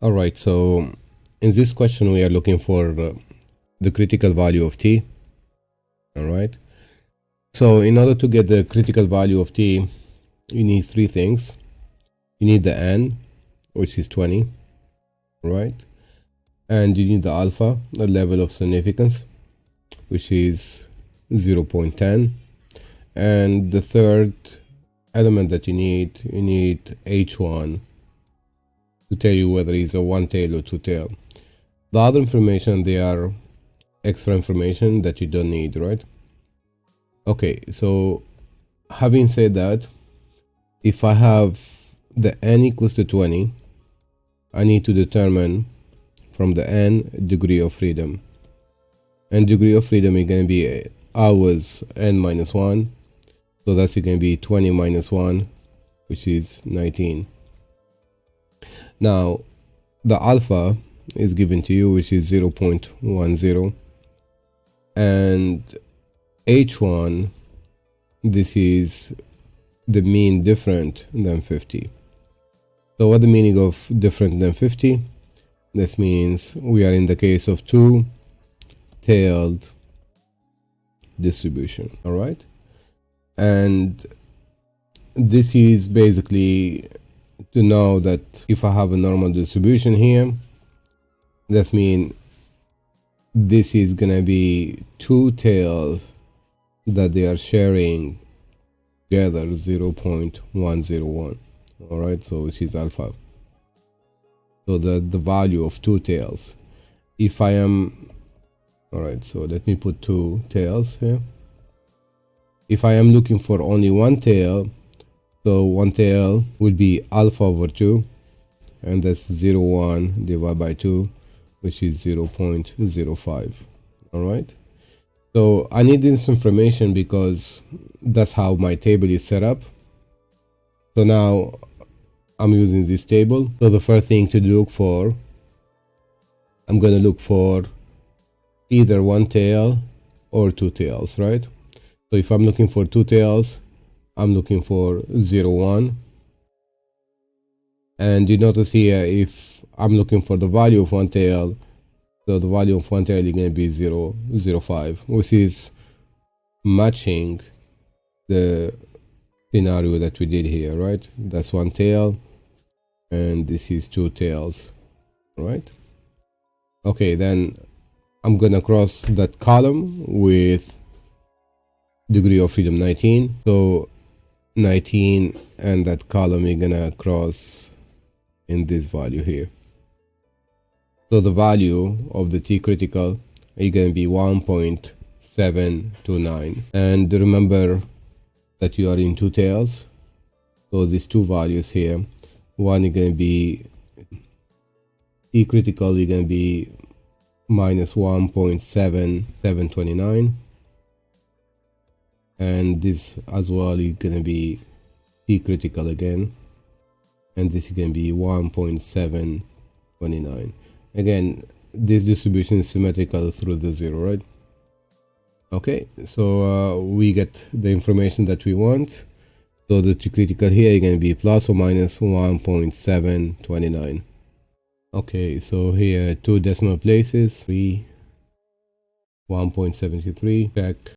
All right, so in this question we are looking for the critical value of t. All right, so in order to get the critical value of t, you need three things. You need the n, which is 20, right? And you need the alpha, the level of significance, which is 0.10. And the third element that you need h1 to tell you whether it's a one tail or two tail. The other information, they are extra information that you don't need, right? Okay, so having said that, if I have the n equals to 20, I need to determine from the n degree of freedom. And degree of freedom is going to be hours n minus 1. So that's going to be 20 minus 1, which is 19. Now, the alpha is given to you, which is 0.10. And h1, this is the mean different than 50. So what the meaning of different than 50? This means we are in the case of two-tailed distribution, all right? And this is basically to know that if I have a normal distribution here, that means this is gonna be two tails that they are sharing together 0.101. all right, so which is alpha. So the value of two tails, if I am, all right, so let me put two tails here. If I am looking for only one tail, so one tail would be alpha over 2, and that's 0.1 divided by 2, which is 0.05. all right, so I need this information because that's how my table is set up. So now I'm using this table. So the first thing to look for, I'm going to look for either one tail or two tails, right? So if I'm looking for two tails, I'm looking for 0.1. And you notice here, if I'm looking for the value of one tail, so the value of one tail is going to be 0.05, which is matching the scenario that we did here, right? That's one tail, and this is two tails, right? Okay, then I'm gonna cross that column with degree of freedom 19. So 19 and that column you're gonna cross in this value here. So the value of the T critical is gonna be 1.729. And remember that you are in two tails. So these two values here, one is gonna be T critical is gonna be minus 1.7729. And this as well is gonna be T critical again, and this is gonna be 1.729. Again, this distribution is symmetrical through the zero, right? Okay, so we get the information that we want. So the T critical here is gonna be plus or minus 1.729. Okay, so here two decimal places, 1.73, check.